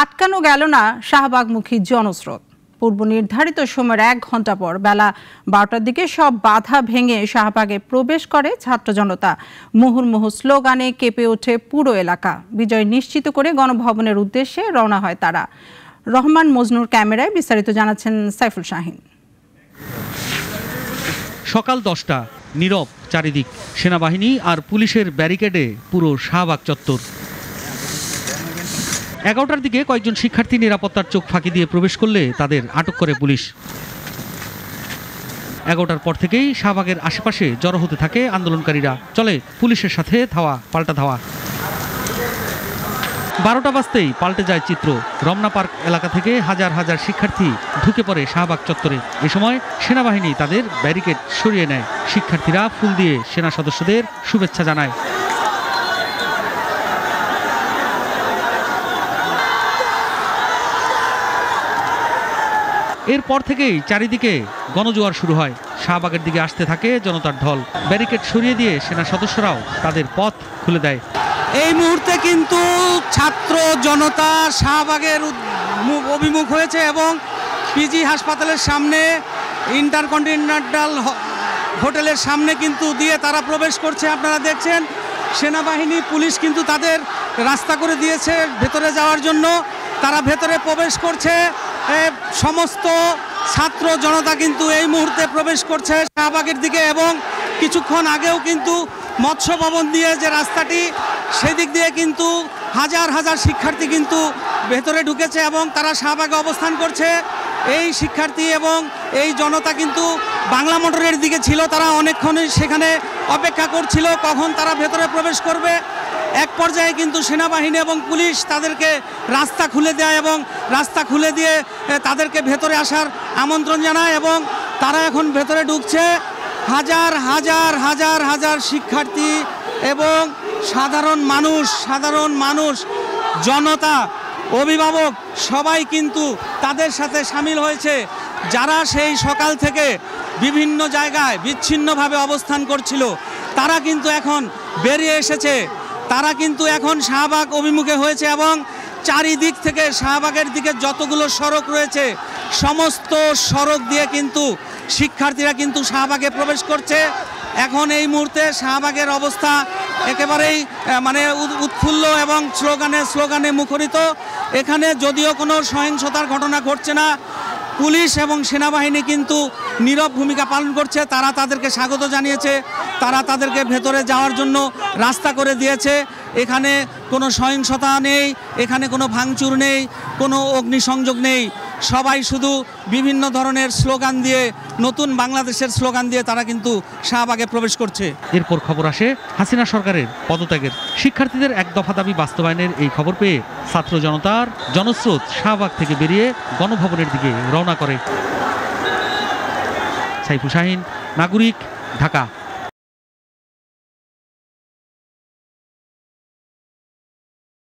আটকানো গেল না শাহবাগমুখী জনস্রোত। পূর্ব নির্ধারিত সময়ের 1 ঘন্টা পর বেলা 12টার দিকে সব বাধা ভেঙে শাহবাগে প্রবেশ করে ছাত্র জনতা। মুহুর্মুহু স্লোগানে কেঁপে ওঠে পুরো এলাকা। বিজয় নিশ্চিত করে গণভবনের উদ্দেশ্যে রওনা হয় তারা। রহমান মজনুর ক্যামেরায় বিস্তারিত জানাচ্ছেন সাইফুল শাহিন। সকাল 10টা, নীরব চারিদিক। সেনাবাহিনী আর পুলিশের ব্যারিকেডে পুরো শাহবাগ চত্বর। 11টার দিকে কয়েকজন শিক্ষার্থী নিরাপত্তার চোখ ফাঁকি দিয়ে প্রবেশ করলে তাদের আটক করে পুলিশ। 11টার পর থেকেই শাহবাগের আশেপাশে জড়ো হতে থাকে আন্দোলনকারীরা। চলে পুলিশের সাথে ধাওয়া পাল্টা ধাওয়া। 12টা বাজতেই পাল্টে যায় চিত্র। রমনা পার্ক এলাকা থেকে হাজার হাজার শিক্ষার্থী ঢুকে পড়ে শাহবাগ চত্বরে। এ সময় সেনাবাহিনী তাদের ব্যারিকেড সরিয়ে নেয়। শিক্ষার্থীরা ফুল দিয়ে সেনা সদস্যদের শুভেচ্ছা জানায়। এরপর থেকেই চারিদিকে গণজোয়ার শুরু হয়। শাহবাগের দিকে আসতে থাকে জনতার ঢল। ব্যারিকেড সরিয়ে দিয়ে সেনা সদস্যরাও তাদের পথ খুলে দেয়। এই মুহূর্তে কিন্তু ছাত্র জনতা শাহবাগের অভিমুখ হয়েছে এবং পিজি হাসপাতালের সামনে, ইন্টারকন্টিনেন্টাল হোটেলের সামনে কিন্তু দিয়ে তারা প্রবেশ করছে। আপনারা দেখছেন সেনাবাহিনী পুলিশ কিন্তু তাদের রাস্তা করে দিয়েছে ভেতরে যাওয়ার জন্য। তারা ভেতরে প্রবেশ করছে। সমস্ত ছাত্র জনতা কিন্তু এই মুহূর্তে প্রবেশ করছে শাহবাগের দিকে এবং কিছুক্ষণ আগেও কিন্তু মৎস্য ভবন দিয়ে যে রাস্তাটি, সেদিক দিয়ে কিন্তু হাজার হাজার শিক্ষার্থী কিন্তু ভেতরে ঢুকেছে এবং তারা শাহবাগে অবস্থান করছে। এই শিক্ষার্থী এবং এই জনতা কিন্তু বাংলা মোটরের দিকে ছিল। তারা অনেকক্ষণই সেখানে অপেক্ষা করছিল কখন তারা ভেতরে প্রবেশ করবে। এক পর্যায়ে কিন্তু সেনাবাহিনী এবং পুলিশ তাদেরকে রাস্তা খুলে দেয় এবং রাস্তা খুলে দিয়ে তাদেরকে ভেতরে আসার আমন্ত্রণ জানায় এবং তারা এখন ভেতরে ঢুকছে। হাজার হাজার হাজার হাজার শিক্ষার্থী এবং সাধারণ মানুষ, জনতা, অভিভাবক সবাই কিন্তু তাদের সাথে সামিল হয়েছে। যারা সেই সকাল থেকে বিভিন্ন জায়গায় বিচ্ছিন্নভাবে অবস্থান করছিল তারা কিন্তু এখন বেরিয়ে এসেছে। তারা কিন্তু এখন শাহবাগ অভিমুখে হয়েছে এবং চারিদিক থেকে শাহবাগের দিকে যতগুলো সড়ক রয়েছে সমস্ত সড়ক দিয়ে কিন্তু শিক্ষার্থীরা কিন্তু শাহবাগে প্রবেশ করছে। এখন এই মুহূর্তে শাহবাগের অবস্থা একেবারেই উৎফুল্ল এবং স্লোগানে মুখরিত। এখানে যদিও কোনো সহিংসতার ঘটনা ঘটছে না, পুলিশ এবং সেনাবাহিনী কিন্তু নীরব ভূমিকা পালন করছে। তারা তাদেরকে স্বাগত জানিয়েছে, তারা তাদেরকে ভেতরে যাওয়ার জন্য রাস্তা করে দিয়েছে। এখানে কোনো সহিংসতা নেই, এখানে কোনো ভাঙচুর নেই, কোনো অগ্নিসংযোগ নেই। সবাই শুধু বিভিন্ন ধরনের স্লোগান দিয়ে, নতুন বাংলাদেশের স্লোগান দিয়ে তারা কিন্তু শাহবাগে প্রবেশ করছে। এরপর খবর আসে হাসিনা সরকারের পদত্যাগের। শিক্ষার্থীদের এক দফা দাবি বাস্তবায়নের এই খবর পেয়ে ছাত্র জনতার জনস্রোত শাহবাগ থেকে বেরিয়ে গণভবনের দিকে রওনা করে। সাইফুল শাহিন, নাগরিক, ঢাকা।